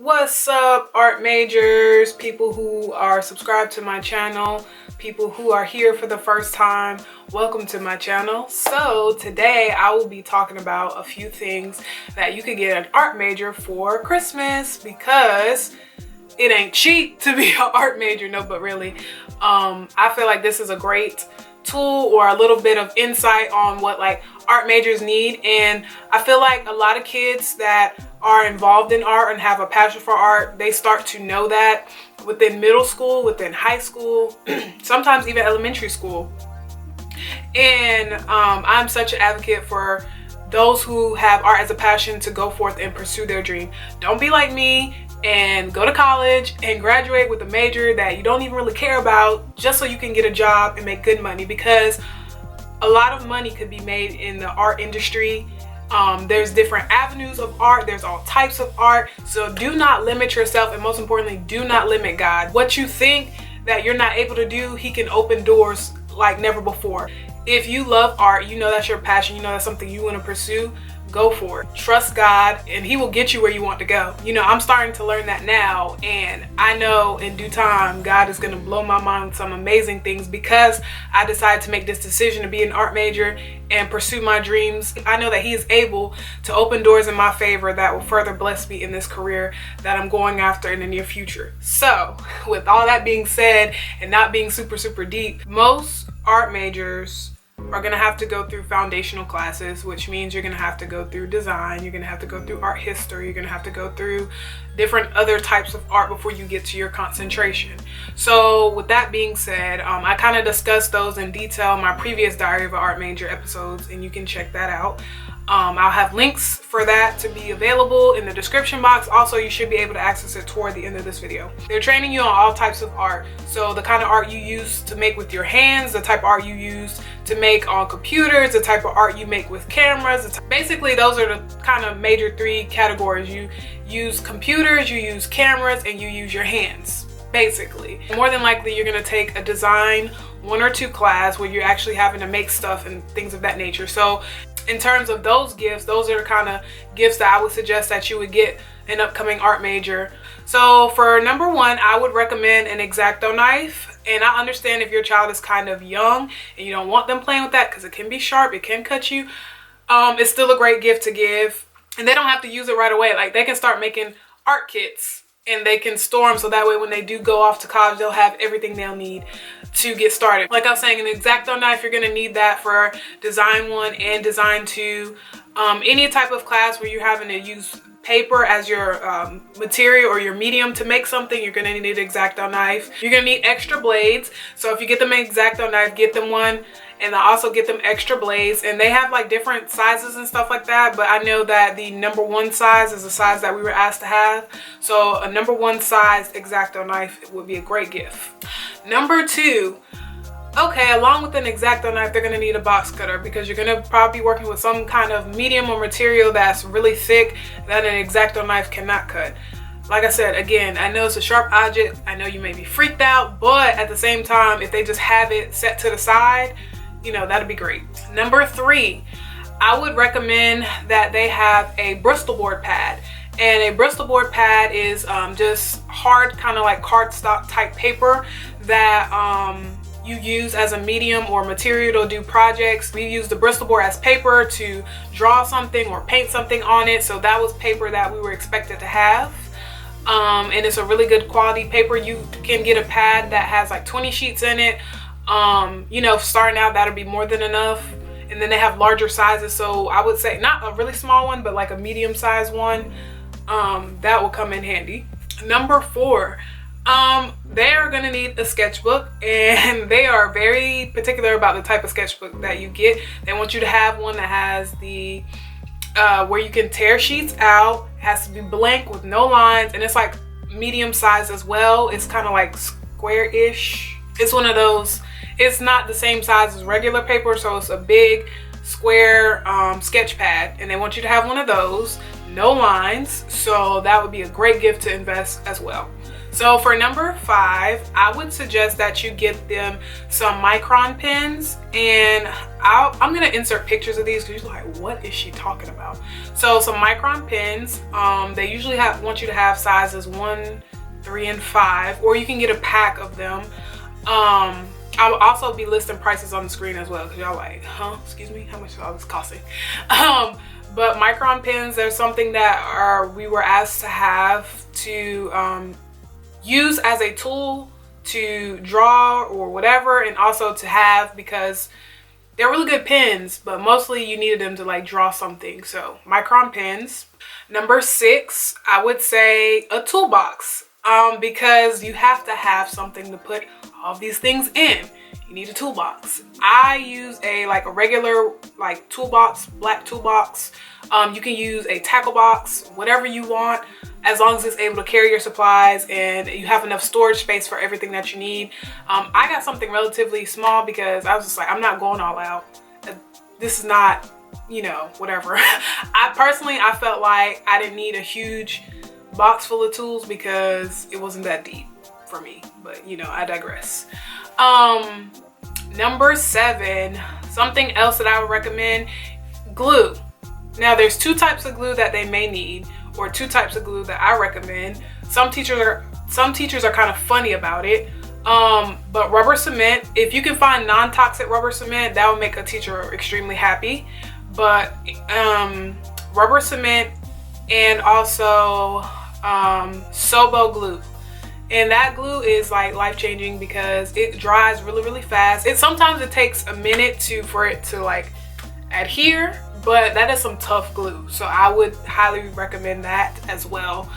What's up, art majors, people who are subscribed to my channel, people who are here for the first time? Welcome to my channel. So today I will be talking about a few things that you could get an art major for Christmas, because it ain't cheap to be an art major. No, but really, I feel like this is a great tool or a little bit of insight on what like art majors need. And I feel like a lot of kids that are involved in art and have a passion for art, they start to know that within middle school, within high school, sometimes even elementary school. And I'm such an advocate for those who have art as a passion to go forth and pursue their dream. Don't be like me and go to college and graduate with a major that you don't even really care about just so you can get a job and make good money, because a lot of money could be made in the art industry. There's different avenues of art, there's all types of art, so do not limit yourself, and most importantly, do not limit God. What you think that you're not able to do, He can open doors like never before. If you love art, you know that's your passion, you know that's something you want to pursue, go for it. Trust God and He will get you where you want to go. You know, I'm starting to learn that now, and I know in due time God is going to blow my mind with some amazing things because I decided to make this decision to be an art major and pursue my dreams. I know that He is able to open doors in my favor that will further bless me in this career that I'm going after in the near future. So with all that being said, and not being super deep, most art majors are going to have to go through foundational classes, which means you're going to have to go through design, you're going to have to go through art history, you're going to have to go through different other types of art before you get to your concentration. So with that being said, I kind of discussed those in detail in my previous Diary of an Art Major episodes, and you can check that out. I'll have links for that to be available in the description box. Also, you should be able to access it toward the end of this video. They're training you on all types of art. So the kind of art you use to make with your hands, the type of art you use to make on computers, the type of art you make with cameras. Basically, those are the kind of major three categories. You use computers, you use cameras, and you use your hands, basically. More than likely, you're gonna take a design 1 or 2 class where you're actually having to make stuff and things of that nature. So in terms of those gifts, those are the kind of gifts that I would suggest that you would get an upcoming art major. So for number 1, I would recommend an Exacto knife. And I understand if your child is kind of young and you don't want them playing with that because it can be sharp, it can cut you. It's still a great gift to give. And they don't have to use it right away. Like, they can start making art kits and they can store them so that way when they do go off to college, they'll have everything they'll need to get started. Like I was saying, an Exacto knife, you're gonna need that for design 1 and design 2. Any type of class where you're having to use paper as your material or your medium to make something, you're gonna need an Exacto knife. You're gonna need extra blades. So if you get them an Exacto knife, get them one, and I also get them extra blades. And they have like different sizes and stuff like that, but I know that the number 1 size is the size that we were asked to have. So a number 1 size Exacto knife would be a great gift. Number 2, okay, along with an Exacto knife, they're gonna need a box cutter, because you're gonna probably be working with some kind of medium or material that's really thick that an Exacto knife cannot cut. Like I said, again, I know it's a sharp object, I know you may be freaked out, but at the same time, if they just have it set to the side, you know, that'd be great. Number 3, I would recommend that they have a Bristol Board Pad. And a Bristol Board Pad is just hard, kind of like cardstock type paper that you use as a medium or material to do projects. We use the Bristol board as paper to draw something or paint something on it. So that was paper that we were expected to have. And it's a really good quality paper. You can get a pad that has like 20 sheets in it. You know, starting out, that'll be more than enough. And then they have larger sizes. So I would say not a really small one, but like a medium sized one. That will come in handy. Number 4, they are gonna need a sketchbook, and they are very particular about the type of sketchbook that you get. They want you to have one that has the where you can tear sheets out. It has to be blank with no lines, and it's like medium size as well. It's kind of like square-ish. It's one of those, it's not the same size as regular paper, so it's a big square sketch pad, and they want you to have one of those. No lines, so that would be a great gift to invest as well. So for number 5, I would suggest that you get them some Micron pens, and I'm gonna insert pictures of these because you're like, what is she talking about? So some Micron pens, they usually want you to have sizes 1, 3, and 5, or you can get a pack of them. I'll also be listing prices on the screen as well because y'all like, huh, excuse me, how much is all this costing? But Micron pens, they're something that we were asked to have to use as a tool to draw or whatever, and also to have because they're really good pens, but mostly you needed them to like draw something. So Micron pens. Number 6, I would say a toolbox, because you have to have something to put all of these things in. You need a toolbox. I use a regular toolbox, black toolbox. You can use a tackle box, whatever you want, as long as it's able to carry your supplies and you have enough storage space for everything that you need. I got something relatively small because I was just like, I'm not going all out. This is not, you know, whatever. I felt like I didn't need a huge box full of tools because it wasn't that deep for me, but you know, I digress. Number 7, something else that I would recommend, glue. Now there's 2 types of glue that they may need, or 2 types of glue that I recommend. Some teachers are kind of funny about it, but rubber cement, if you can find non-toxic rubber cement, that would make a teacher extremely happy. But rubber cement, and also Sobo glue. And that glue is like life-changing because it dries really, really fast. Sometimes it takes a minute for it to like adhere, but that is some tough glue. So I would highly recommend that as well.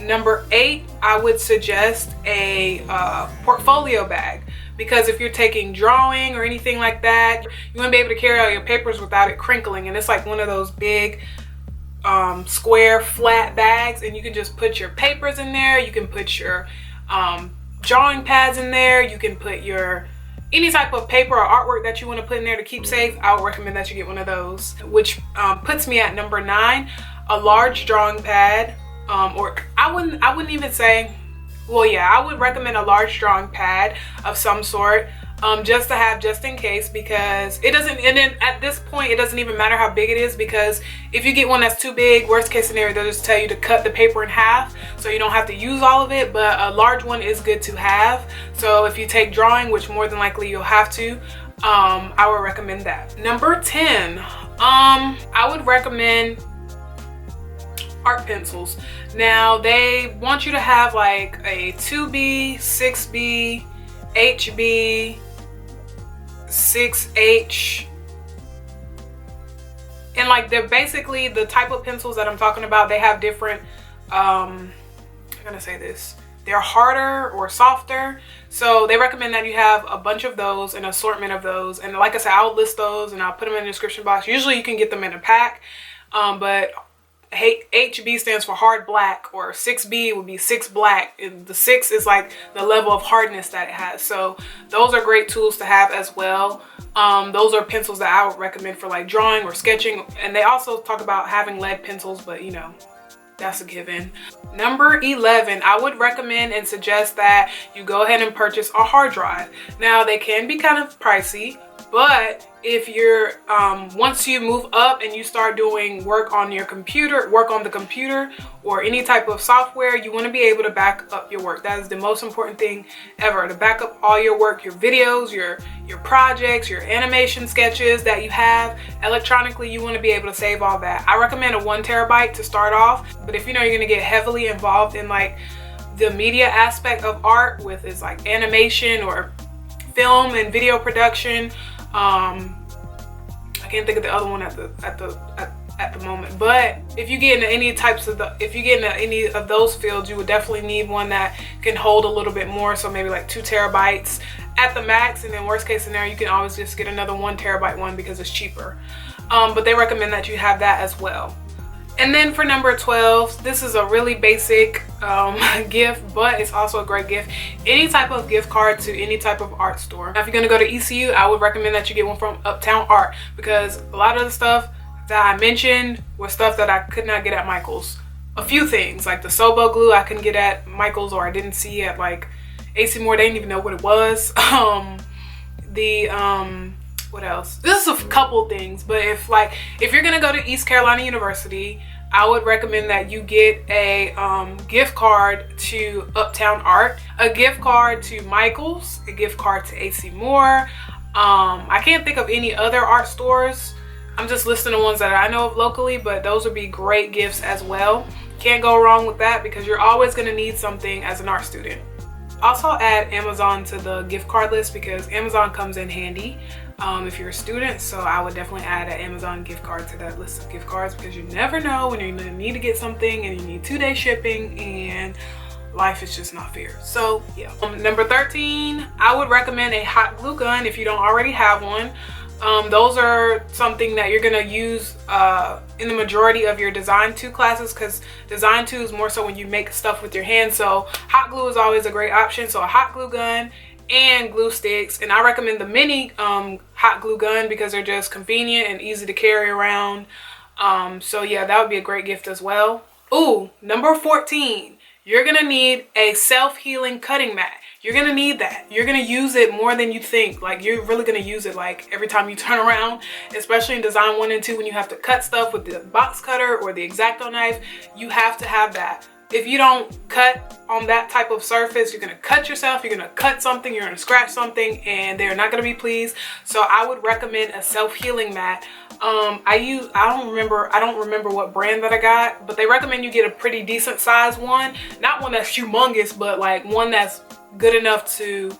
Number 8, I would suggest a portfolio bag, because if you're taking drawing or anything like that, you want to be able to carry out your papers without it crinkling. And it's like one of those big square flat bags, and you can just put your papers in there. You can put your drawing pads in there. You can put your any type of paper or artwork that you want to put in there to keep safe. I would recommend that you get one of those, which puts me at number 9, a large drawing pad, or I wouldn't even say, well, yeah, I would recommend a large drawing pad of some sort, just to have just in case, because it doesn't, and then at this point it doesn't even matter how big it is, because if you get one that's too big, worst case scenario, they'll just tell you to cut the paper in half so you don't have to use all of it. But a large one is good to have, so if you take drawing, which more than likely you'll have to, I would recommend that. Number 10, I would recommend art pencils. Now they want you to have like a 2B, 6B, HB, 6H, and like they're basically the type of pencils that I'm talking about. They have different, I'm gonna say this, they're harder or softer, so they recommend that you have a bunch of those, an assortment of those. And like I said, I'll list those and I'll put them in the description box. Usually you can get them in a pack, but HB stands for hard black, or 6B would be 6 black. The 6 is like the level of hardness that it has. So those are great tools to have as well. Those are pencils that I would recommend for like drawing or sketching. And they also talk about having lead pencils, but you know, that's a given. Number 11, I would recommend and suggest that you go ahead and purchase a hard drive. Now they can be kind of pricey, but if you're once you move up and you start doing work on the computer or any type of software, you want to be able to back up your work. That is the most important thing ever, to back up all your work, your videos, your projects, your animation sketches that you have electronically. You want to be able to save all that. I recommend a 1 terabyte to start off, but if you know you're going to get heavily involved in like the media aspect of art, with is like animation or film and video production, I can't think of the other one at the moment, but if you get into any of those fields, you would definitely need one that can hold a little bit more, so maybe like 2 terabytes at the max, and then worst case scenario you can always just get another 1 terabyte one because it's cheaper. But they recommend that you have that as well. And then for number 12, this is a really basic gift, but it's also a great gift. Any type of gift card to any type of art store. Now, if you're gonna go to ECU, I would recommend that you get one from Uptown Art, because a lot of the stuff that I mentioned was stuff that I could not get at Michael's. a few things, like the Sobo glue I couldn't get at Michael's, or I didn't see at like AC Moore. They didn't even know what it was. What else? This is a couple things, but if you're gonna go to East Carolina University, I would recommend that you get a gift card to Uptown Art, a gift card to Michael's, a gift card to AC Moore. I can't think of any other art stores. I'm just listing the ones that I know of locally, but those would be great gifts as well. Can't go wrong with that because you're always going to need something as an art student. Also add Amazon to the gift card list because Amazon comes in handy if you're a student. So I would definitely add an Amazon gift card to that list of gift cards because you never know when you're going to need to get something and you need 2-day shipping and life is just not fair. So yeah. Number 13, I would recommend a hot glue gun if you don't already have one. Those are something that you're gonna use in the majority of your Design 2 classes, because Design 2 is more so when you make stuff with your hands. So hot glue is always a great option. So a hot glue gun and glue sticks, and I recommend the mini hot glue gun because they're just convenient and easy to carry around. So yeah, that would be a great gift as well. Ooh, number 14, you're gonna need a self-healing cutting mat. You're gonna need that. You're gonna use it more than you think. Like, you're really gonna use it like every time you turn around, especially in Design 1 and 2 when you have to cut stuff with the box cutter or the Exacto knife. You have to have that. If you don't cut on that type of surface, you're gonna cut yourself, you're gonna cut something, you're gonna scratch something, and they're not gonna be pleased. So I would recommend a self-healing mat. I don't remember what brand that I got, but they recommend you get a pretty decent size one. Not one that's humongous, but like one that's good enough to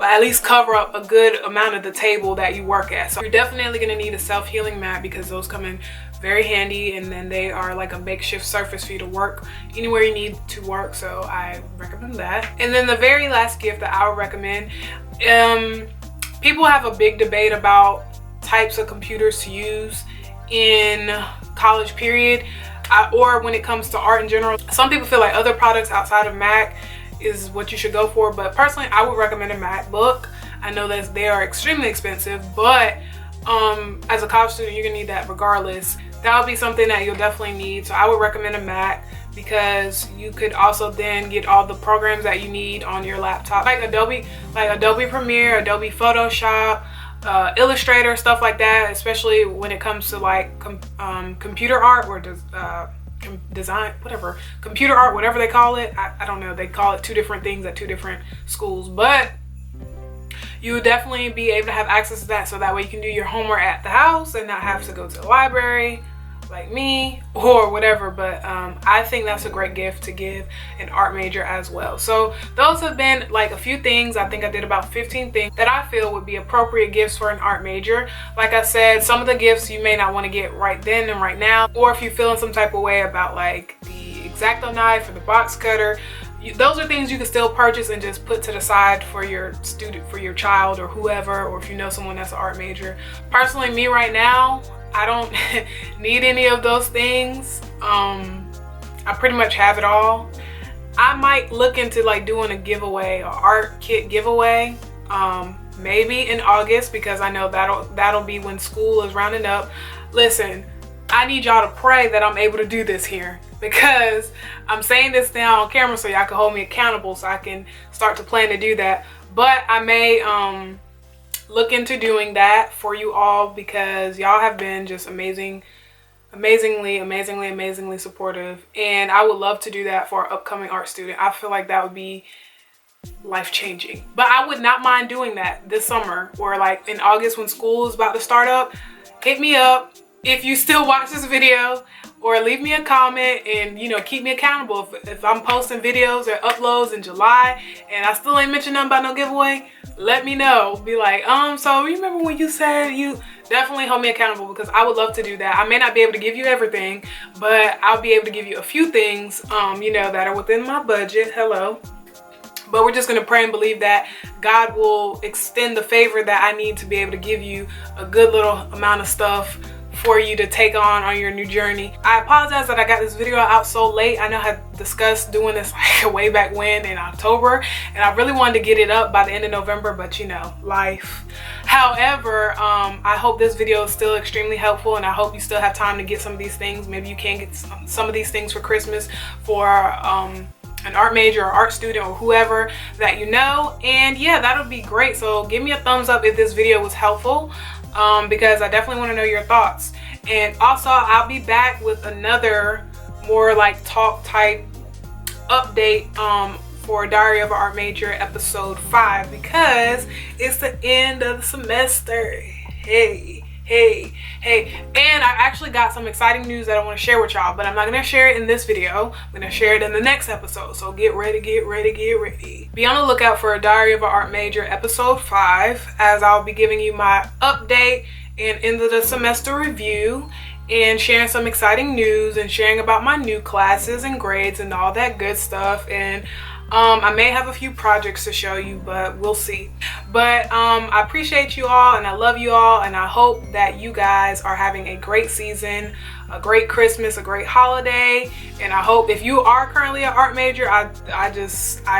at least cover up a good amount of the table that you work at. So you're definitely gonna need a self-healing mat because those come in very handy, and then they are like a makeshift surface for you to work anywhere you need to work. So I recommend that. And then the very last gift that I would recommend, people have a big debate about types of computers to use in college period, or when it comes to art in general. Some people feel like other products outside of Mac is what you should go for, but personally I would recommend a MacBook. I know that they are extremely expensive, but as a college student, you're gonna need that regardless. That would be something that you'll definitely need. So I would recommend a Mac because you could also then get all the programs that you need on your laptop, like Adobe Premiere, Adobe Photoshop, Illustrator, stuff like that, especially when it comes to like computer art or design, whatever, computer art, whatever they call it. I don't know, they call it two different things at two different schools, but you would definitely be able to have access to that, so that way you can do your homework at the house and not have to go to the library like me or whatever. But I think that's a great gift to give an art major as well. So those have been like a few things. I think I did about 15 things that I feel would be appropriate gifts for an art major. Like I said, some of the gifts you may not want to get right then and right now, or if you're feeling some type of way about like the Exacto knife or the box cutter, those are things you can still purchase and just put to the side for your student, for your child or whoever, or if you know someone that's an art major. Personally, me right now, I don't need any of those things. I pretty much have it all. I might look into like doing a giveaway, an art kit giveaway, maybe in August, because I know that'll be when school is rounding up. Listen, I need y'all to pray that I'm able to do this here, because I'm saying this now on camera so y'all can hold me accountable, so I can start to plan to do that. But I may look into doing that for you all, because y'all have been just amazingly supportive, and I would love to do that for our upcoming art student. I feel like that would be life-changing. But I would not mind doing that this summer, or like in August when school is about to start up. Hit me up if you still watch this video, or leave me a comment and, you know, keep me accountable. If I'm posting videos or uploads in July and I still ain't mentioned nothing about no giveaway, let me know. Be like, so remember when you said you... Definitely hold me accountable, because I would love to do that. I may not be able to give you everything, but I'll be able to give you a few things, you know, that are within my budget. Hello. But we're just going to pray and believe that God will extend the favor that I need to be able to give you a good little amount of stuff for you to take on your new journey. I apologize that I got this video out so late. I know I had discussed doing this like way back when in October, and I really wanted to get it up by the end of November, but you know, life. However, I hope this video is still extremely helpful, and I hope you still have time to get some of these things. Maybe you can get some of these things for Christmas for an art major or art student or whoever that you know. And yeah, that'll be great. So give me a thumbs up if this video was helpful, because I definitely want to know your thoughts. And also, I'll be back with another more like talk type update for Diary of an Art Major episode 5, because it's the end of the semester. Hey. And I actually got some exciting news that I want to share with y'all, but I'm not going to share it in this video. I'm going to share it in the next episode. So get ready. Be on the lookout for a Diary of an Art Major episode 5, as I'll be giving you my update and end of the semester review, and sharing some exciting news and sharing about my new classes and grades and all that good stuff. And I may have a few projects to show you, but we'll see. But I appreciate you all, and I love you all, and I hope that you guys are having a great season, a great Christmas, a great holiday. And I hope if you are currently an art major, I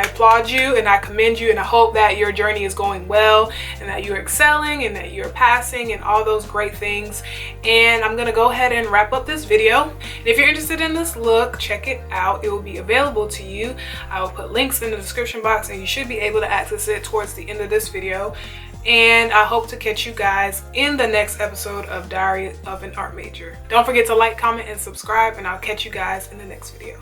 applaud you and I commend you, and I hope that your journey is going well and that you're excelling and that you're passing and all those great things. And I'm gonna go ahead and wrap up this video. And if you're interested in this look, check it out. It will be available to you. I will put links in the description box, and you should be able to access it towards the end of this video. And I hope to catch you guys in the next episode of Diary of an Art Major. Don't forget to like, comment, and subscribe, and I'll catch you guys in the next video.